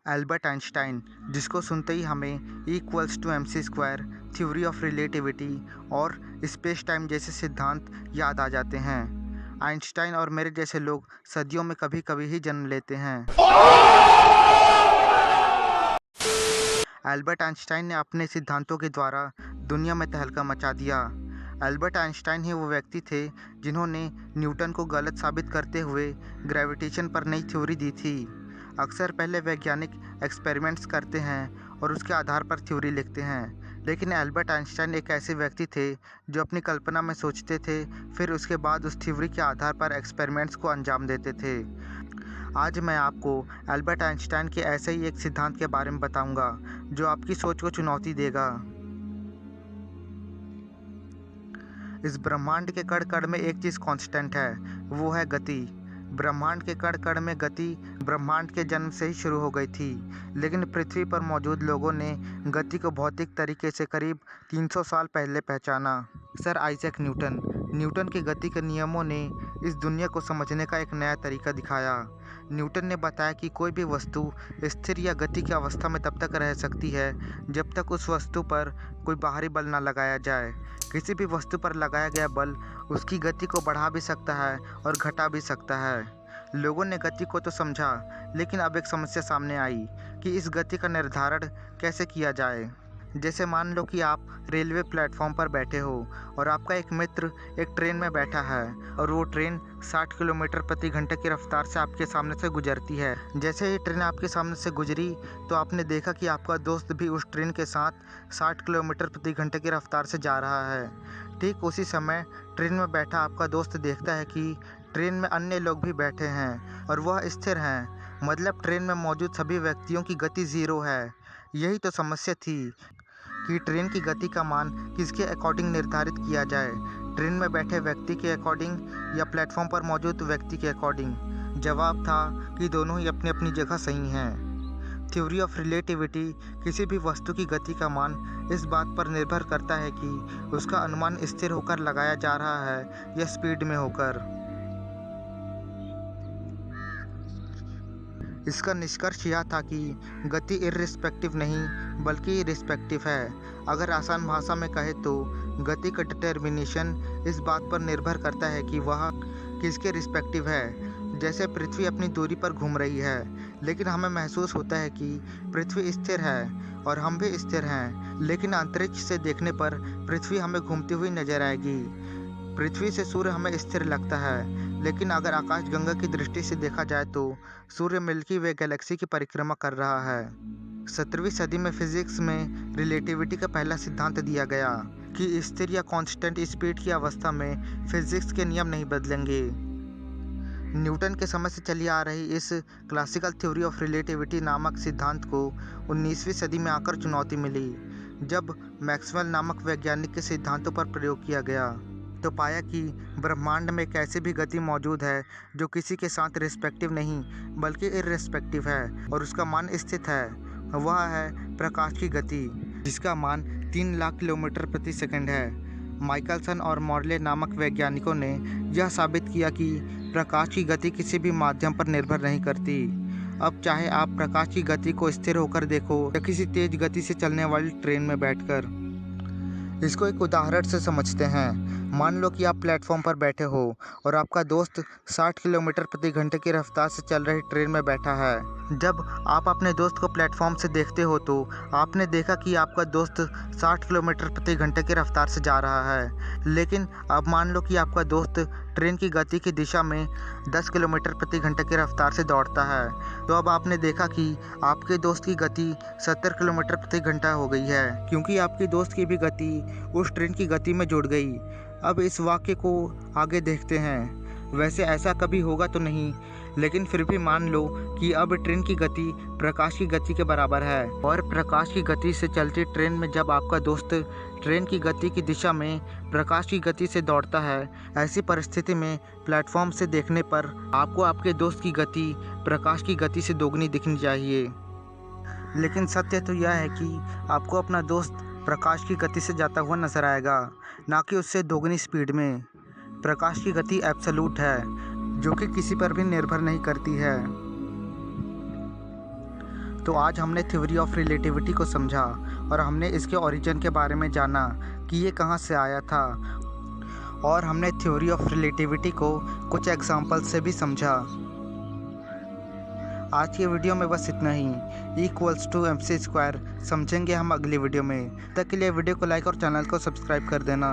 Albert Einstein, जिसको सुनते ही हमें E=mc² थ्योरी ऑफ रिलेटिविटी और स्पेस टाइम जैसे सिद्धांत याद आ जाते हैं। आइंस्टाइन और मेरे जैसे लोग सदियों में कभी कभी ही जन्म लेते हैं। एल्बर्ट आइंस्टाइन ने अपने सिद्धांतों के द्वारा दुनिया में तहलका मचा दिया। एल्बर्ट आइंस्टाइन ही वो व्यक्ति थे जिन्होंने न्यूटन को गलत साबित करते हुए ग्रेविटेशन पर नई थ्योरी दी थी। अक्सर पहले वैज्ञानिक एक्सपेरिमेंट्स करते हैं और उसके आधार पर थ्योरी लिखते हैं, लेकिन एल्बर्ट आइंस्टाइन एक ऐसे व्यक्ति थे जो अपनी कल्पना में सोचते थे, फिर उसके बाद उस थ्योरी के आधार पर एक्सपेरिमेंट्स को अंजाम देते थे। आज मैं आपको एल्बर्ट आइंस्टाइन के ऐसे ही एक सिद्धांत के बारे में बताऊंगा जो आपकी सोच को चुनौती देगा। इस ब्रह्मांड के कण कण में एक चीज़ कांस्टेंट है, वो है गति। ब्रह्मांड के कण कण में गति ब्रह्मांड के जन्म से ही शुरू हो गई थी, लेकिन पृथ्वी पर मौजूद लोगों ने गति को भौतिक तरीके से करीब 300 साल पहले पहचाना। सर आइजैक न्यूटन के गति के नियमों ने इस दुनिया को समझने का एक नया तरीका दिखाया। न्यूटन ने बताया कि कोई भी वस्तु स्थिर या गति की अवस्था में तब तक रह सकती है जब तक उस वस्तु पर कोई बाहरी बल न लगाया जाए। किसी भी वस्तु पर लगाया गया बल उसकी गति को बढ़ा भी सकता है और घटा भी सकता है। लोगों ने गति को तो समझा, लेकिन अब एक समस्या सामने आई कि इस गति का निर्धारण कैसे किया जाए। जैसे मान लो कि आप रेलवे प्लेटफॉर्म पर बैठे हो और आपका एक मित्र एक ट्रेन में बैठा है और वो ट्रेन 60 किलोमीटर प्रति घंटे की रफ्तार से आपके सामने से गुजरती है। जैसे ही ट्रेन आपके सामने से गुजरी तो आपने देखा कि आपका दोस्त भी उस ट्रेन के साथ 60 किलोमीटर प्रति घंटे की रफ्तार से जा रहा है। ठीक उसी समय ट्रेन में बैठा आपका दोस्त देखता है कि ट्रेन में अन्य लोग भी बैठे हैं और वह स्थिर हैं, मतलब ट्रेन में मौजूद सभी व्यक्तियों की गति ज़ीरो है। यही तो समस्या थी कि ट्रेन की गति का मान किसके अकॉर्डिंग निर्धारित किया जाए, ट्रेन में बैठे व्यक्ति के अकॉर्डिंग या प्लेटफॉर्म पर मौजूद व्यक्ति के अकॉर्डिंग। जवाब था कि दोनों ही अपनी अपनी जगह सही हैं। थ्योरी ऑफ रिलेटिविटी किसी भी वस्तु की गति का मान इस बात पर निर्भर करता है कि उसका अनुमान स्थिर होकर लगाया जा रहा है या स्पीड में होकर। इसका निष्कर्ष यह था कि गति इर्रिस्पेक्टिव नहीं बल्कि रिस्पेक्टिव है। अगर आसान भाषा में कहे तो गति का डिटर्मिनेशन इस बात पर निर्भर करता है कि वह किसके रिस्पेक्टिव है। जैसे पृथ्वी अपनी दूरी पर घूम रही है, लेकिन हमें महसूस होता है कि पृथ्वी स्थिर है और हम भी स्थिर हैं, लेकिन अंतरिक्ष से देखने पर पृथ्वी हमें घूमती हुई नजर आएगी। पृथ्वी से सूर्य हमें स्थिर लगता है, लेकिन अगर आकाशगंगा की दृष्टि से देखा जाए तो सूर्य मिल्की वे गैलेक्सी की परिक्रमा कर रहा है। 17वीं सदी में फिजिक्स में रिलेटिविटी का पहला सिद्धांत दिया गया कि स्थिर या कांस्टेंट स्पीड की अवस्था में फिजिक्स के नियम नहीं बदलेंगे। न्यूटन के समय से चली आ रही इस क्लासिकल थ्योरी ऑफ रिलेटिविटी नामक सिद्धांत को 19वीं सदी में आकर चुनौती मिली, जब मैक्सवेल नामक वैज्ञानिक के सिद्धांतों पर प्रयोग किया गया तो पाया कि ब्रह्मांड में एक ऐसी भी गति मौजूद है जो किसी के साथ रिस्पेक्टिव नहीं बल्कि इर्रेस्पेक्टिव है और उसका मान स्थित है। वह है प्रकाश की गति, जिसका मान 3 लाख किलोमीटर प्रति सेकंड है। माइकलसन और मॉर्ले नामक वैज्ञानिकों ने यह साबित किया कि प्रकाश की गति किसी भी माध्यम पर निर्भर नहीं करती। अब चाहे आप प्रकाश की गति को स्थिर होकर देखो या किसी तेज गति से चलने वाली ट्रेन में बैठकर। इसको एक उदाहरण से समझते हैं। मान लो कि आप प्लेटफॉर्म पर बैठे हो और आपका दोस्त 60 किलोमीटर प्रति घंटे की रफ्तार से चल रही ट्रेन में बैठा है। जब आप अपने दोस्त को प्लेटफॉर्म से देखते हो तो आपने देखा कि आपका दोस्त 60 किलोमीटर प्रति घंटे की रफ्तार से जा रहा है, लेकिन अब मान लो कि आपका दोस्त ट्रेन की गति की दिशा में 10 किलोमीटर प्रति घंटे की रफ्तार से दौड़ता है। तो अब आपने देखा कि आपके दोस्त की गति 70 किलोमीटर प्रति घंटा हो गई है, क्योंकि आपके दोस्त की भी गति उस ट्रेन की गति में जुड़ गई। अब इस वाक्य को आगे देखते हैं। वैसे ऐसा कभी होगा तो नहीं, लेकिन फिर भी मान लो कि अब ट्रेन की गति प्रकाश की गति के बराबर है और प्रकाश की गति से चलती ट्रेन में जब आपका दोस्त ट्रेन की गति की दिशा में प्रकाश की गति से दौड़ता है, ऐसी परिस्थिति में प्लेटफॉर्म से देखने पर आपको आपके दोस्त की गति प्रकाश की गति से दोगुनी दिखनी चाहिए। लेकिन सत्य तो यह है कि आपको अपना दोस्त प्रकाश की गति से जाता हुआ नजर आएगा, ना कि उससे दोगुनी स्पीड में। प्रकाश की गति एब्सोल्यूट है, जो कि किसी पर भी निर्भर नहीं करती है। तो आज हमने थ्योरी ऑफ रिलेटिविटी को समझा और हमने इसके ओरिजिन के बारे में जाना कि ये कहाँ से आया था, और हमने थ्योरी ऑफ रिलेटिविटी को कुछ एग्जाम्पल से भी समझा। आज की वीडियो में बस इतना ही। E=mc² समझेंगे हम अगली वीडियो में। तब तक के लिए वीडियो को लाइक और चैनल को सब्सक्राइब कर देना।